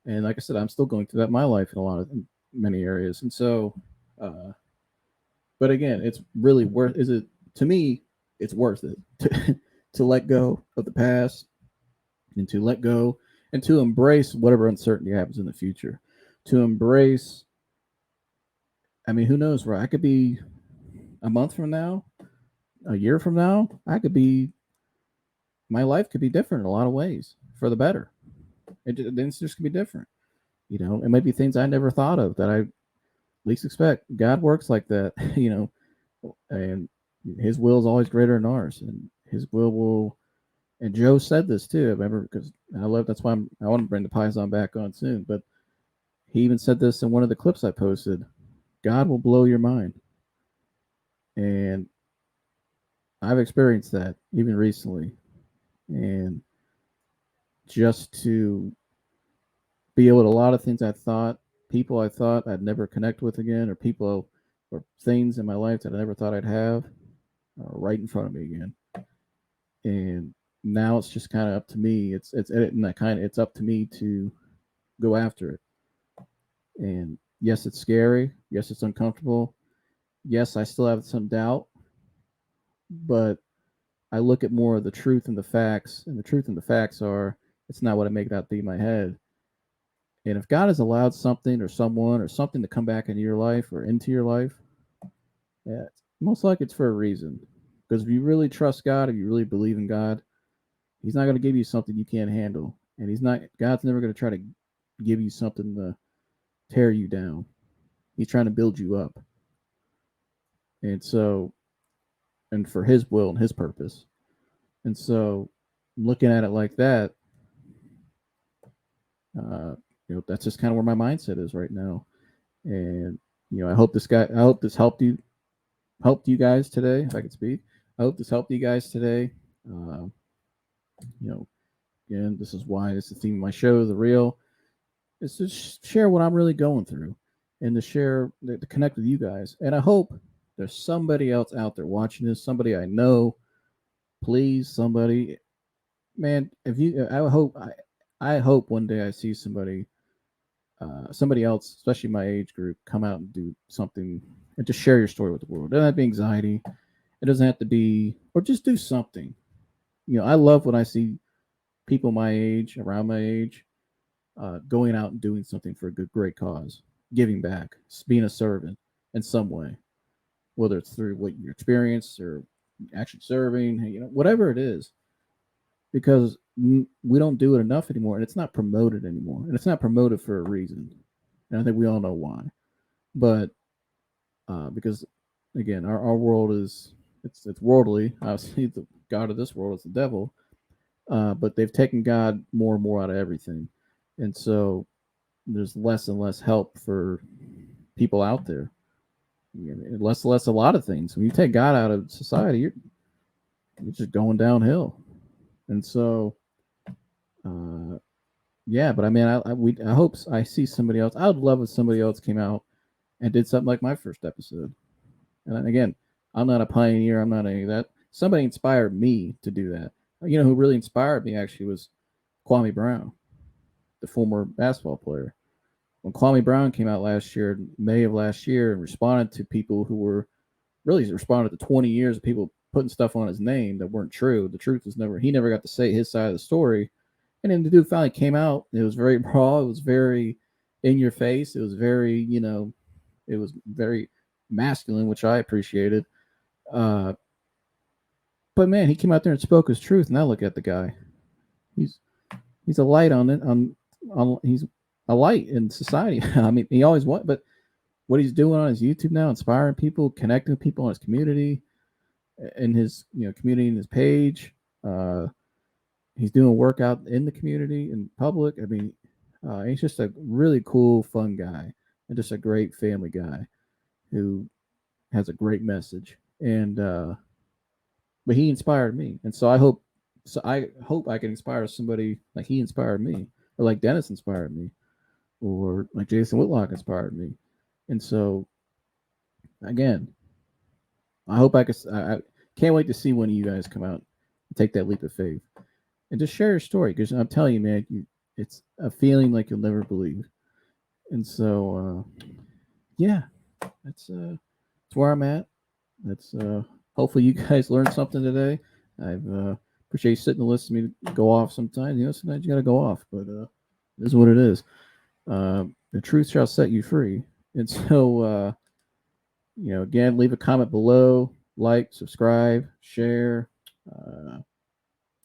And like I said, I'm still going through that in my life in many areas. And so, but again, it's really worth. Is it to me? It's worth it to let go of the past and to let go and to embrace whatever uncertainty happens in the future. To embrace. I mean, who knows where I could be a month from now, a year from now. My life could be different in a lot of ways for the better. It's just gonna be different. It might be things I never thought of that I least expect. God works like that, and His will is always greater than ours, and His will will. And Joe said this too. I remember because I love. That's why I want to bring the Python back on soon. But he even said this in one of the clips I posted. God will blow your mind, and I've experienced that even recently, and just to be able to a lot of things people I thought I'd never connect with again, or people or things in my life that I never thought I'd have, right in front of me again. And now it's just kind of up to me. It's up to me to go after it. And yes, it's scary. Yes, it's uncomfortable. Yes, I still have some doubt, but I look at more of the truth and the facts, and the truth and the facts are it's not what I make it out to be in my head. And if God has allowed something or someone or something to come back into your life or into your life, yeah, most likely it's for a reason. Because if you really trust God, if you really believe in God, He's not going to give you something you can't handle. And God's never going to try to give you something to tear you down. He's trying to build you up. And so, and for His will and His purpose. And so, looking at it like that, that's just kind of where my mindset is right now. And I hope this helped you guys today. If I could speak, I hope this helped you guys today. Again, this is the theme of my show, The Real, is to share what I'm really going through, and to connect with you guys. And I hope there's somebody else out there watching this, somebody I know. Please, somebody, man, I hope one day I see somebody else, especially my age group, come out and do something and just share your story with the world. It doesn't have to be anxiety. It doesn't have to be, or just do something. I love when I see people my age, around my age, going out and doing something for a great cause, giving back, being a servant in some way, whether it's through what you experience or actually serving, whatever it is, because we don't do it enough anymore, and it's not promoted anymore, and it's not promoted for a reason, and I think we all know why. But because again, our world it's worldly. Obviously, the god of this world is the devil, but they've taken God more and more out of everything, and so there's less and less help for people out there. Less and less a lot of things. When you take God out of society, you're just going downhill. And so, yeah, but I mean, I hope I see somebody else. I would love if somebody else came out and did something like my first episode. And again, I'm not a pioneer. I'm not any of that. Somebody inspired me to do that. You know who really inspired me actually was Kwame Brown, the former basketball player. When Kwame Brown came out last year, May of last year, and responded to people who were really responded to 20 years of people putting stuff on his name that weren't true. The truth was he never got to say his side of the story. And then the dude finally came out. It was very raw. It was very in your face. It was very, it was very masculine, which I appreciated. Uh, but man, he came out there and spoke his truth. Now look at the guy. He's he's a light on it. He's a light in society. I mean, he always was, but what he's doing on his YouTube now, inspiring people, connecting with people in his community, in his community, in his page. He's doing work out in the community, in public. I mean, he's just a really cool, fun guy, and just a great family guy who has a great message. And but he inspired me, and I hope I can inspire somebody like he inspired me, or like Dennis inspired me, or like Jason Whitlock inspired me. And so, again, I hope I can't wait to see one of you guys come out and take that leap of faith and just share your story, because I'm telling you, man, it's a feeling like you'll never believe. And so, yeah, that's where I'm at. That's hopefully you guys learned something today. I've appreciate you sitting and listening to me go off sometimes. Sometimes you got to go off, but it is what it is. The truth shall set you free. And so, again, leave a comment below, like, subscribe, share.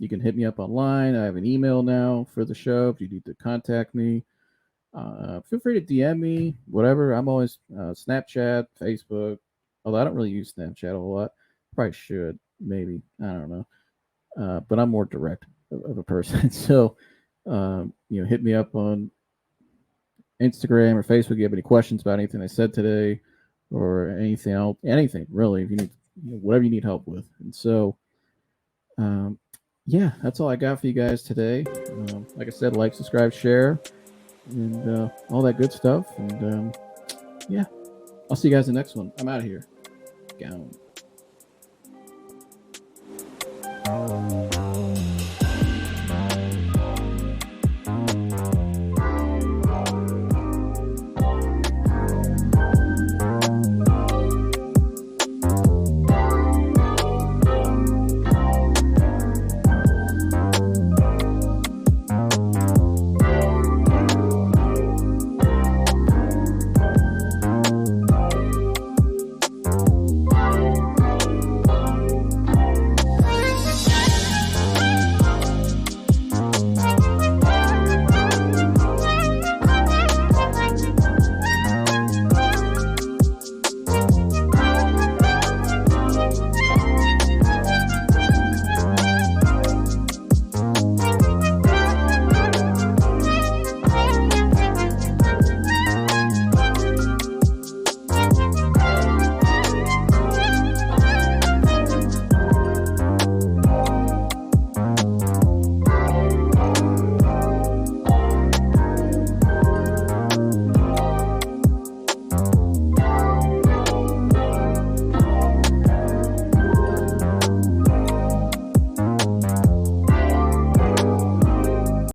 You can hit me up online. I have an email now for the show if you need to contact me. Feel free to DM me, whatever. I'm always Snapchat, Facebook. Although I don't really use Snapchat a whole lot. Probably should, maybe. I don't know. But I'm more direct of a person. So, hit me up on Instagram or Facebook. If you have any questions about anything I said today or anything else, anything really, if you need whatever you need help with. And so, yeah, that's all I got for you guys today. Like I said, like, subscribe, share, and all that good stuff. And yeah, I'll see you guys in the next one. I'm out of here. Gone.